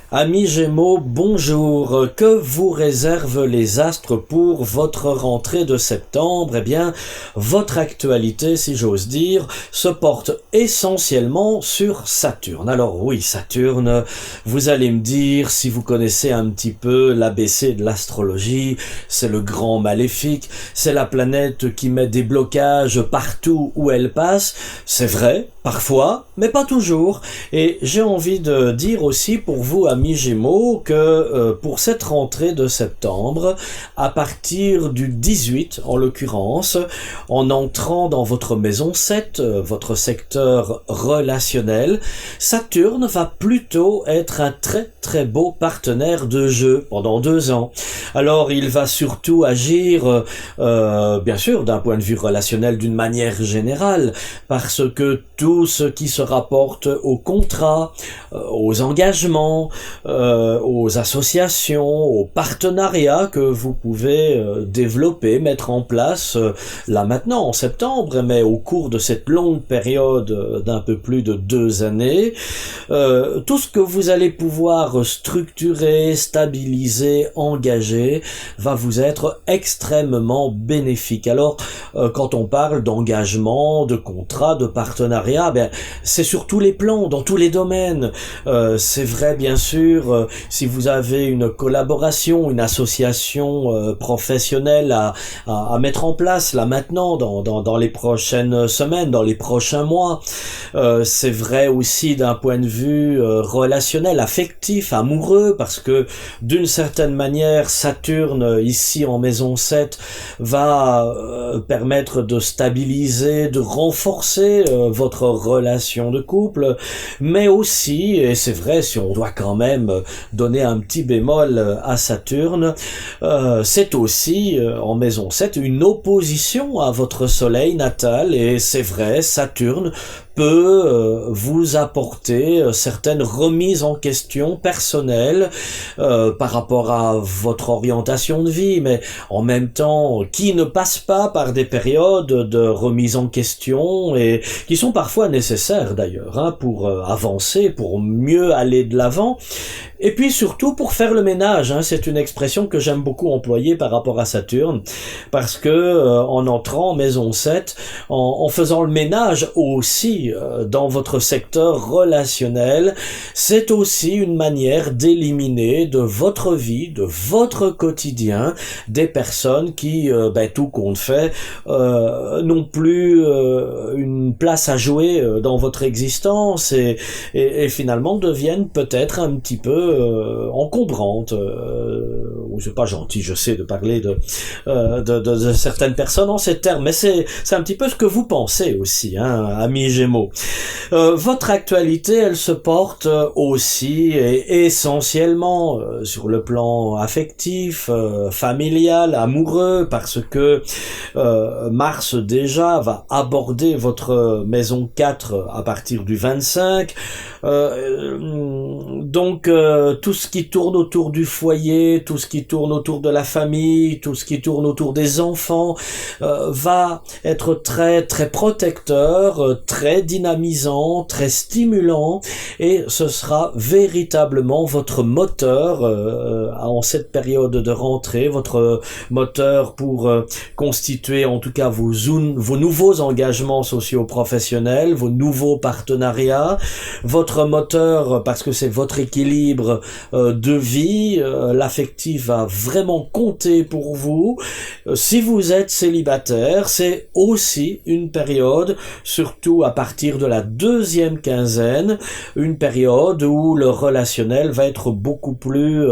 Amis Gémeaux, bonjour. Que vous réservent les astres pour votre rentrée de septembre? Eh bien, votre actualité, si j'ose dire, se porte essentiellement sur Saturne. Alors oui, Saturne, vous allez me dire, si vous connaissez un petit peu l'ABC de l'astrologie, c'est le grand maléfique, c'est la planète qui met des blocages partout où elle passe. C'est vrai, parfois, mais pas toujours. Et j'ai envie de dire aussi pour vous, amis Gémeaux, que pour cette rentrée de septembre, à partir du 18 en l'occurrence, en entrant dans votre maison 7, votre secteur relationnel, Saturne va plutôt être un très beau partenaire de jeu pendant 2 ans. Alors il va surtout agir, bien sûr, d'un point de vue relationnel d'une manière générale, parce que tout ce qui se rapporte aux contrats, aux engagements, aux associations, aux partenariats que vous pouvez développer, mettre en place là maintenant en septembre, mais au cours de cette longue période d'un peu plus de 2 années, tout ce que vous allez pouvoir structurer, stabiliser, engager va vous être extrêmement bénéfique. Alors quand on parle d'engagement, de contrat, de partenariat, ben, c'est sur tous les plans, dans tous les domaines. C'est vrai bien sûr si vous avez une collaboration, une association professionnelle à mettre en place là maintenant dans les prochaines semaines, dans les prochains mois. C'est vrai aussi d'un point de vue relationnel, affectif, amoureux, parce que d'une certaine manière Saturne ici en maison 7 va permettre de stabiliser, de renforcer votre relation de couple, mais aussi, et c'est vrai si on doit quand même donner un petit bémol à Saturne, c'est aussi en maison 7 une opposition à votre soleil natal, et c'est vrai, Saturne peut vous apporter certaines remises en question personnelles par rapport à votre orientation de vie, mais en même temps, qui ne passe pas par des périodes de remise en question et qui sont parfois nécessaires d'ailleurs pour avancer, pour mieux aller de l'avant. Et puis surtout pour faire le ménage, c'est une expression que j'aime beaucoup employer par rapport à Saturne, parce que en entrant en maison 7, en faisant le ménage aussi dans votre secteur relationnel, c'est aussi une manière d'éliminer de votre vie, de votre quotidien, des personnes qui, tout compte fait, n'ont plus une place à jouer dans votre existence et finalement deviennent peut-être un petit peu encombrante, ou c'est pas gentil, je sais, de parler de certaines personnes en ces termes, mais c'est un petit peu ce que vous pensez aussi, amis Gémeaux. Votre actualité, elle se porte aussi et essentiellement sur le plan affectif, familial, amoureux, parce que Mars déjà va aborder votre maison 4 à partir du 25, donc tout ce qui tourne autour du foyer, tout ce qui tourne autour de la famille, tout ce qui tourne autour des enfants va être très protecteur, très dynamisant, très stimulant, et ce sera véritablement votre moteur en cette période de rentrée, votre moteur pour constituer en tout cas vos nouveaux engagements socio-professionnels, vos nouveaux partenariats, votre moteur parce que c'est votre équilibre de vie, l'affectif va vraiment compter pour vous. Si vous êtes célibataire, c'est aussi une période, surtout à partir de la 2e quinzaine, une période où le relationnel va être beaucoup plus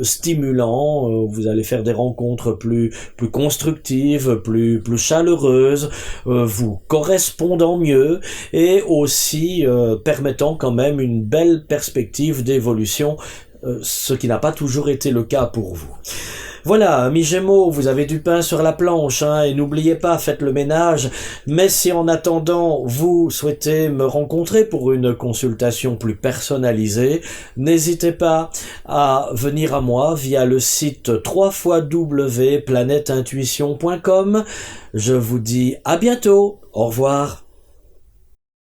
stimulant, vous allez faire des rencontres plus constructives, plus chaleureuses, vous correspondant mieux et aussi permettant quand même une belle perspective d'évolution, ce qui n'a pas toujours été le cas pour vous. Voilà, amis Gémeaux, vous avez du pain sur la planche, et n'oubliez pas, faites le ménage, mais si en attendant, vous souhaitez me rencontrer pour une consultation plus personnalisée, n'hésitez pas à venir à moi via le site www.planeteintuition.com. Je vous dis à bientôt, au revoir.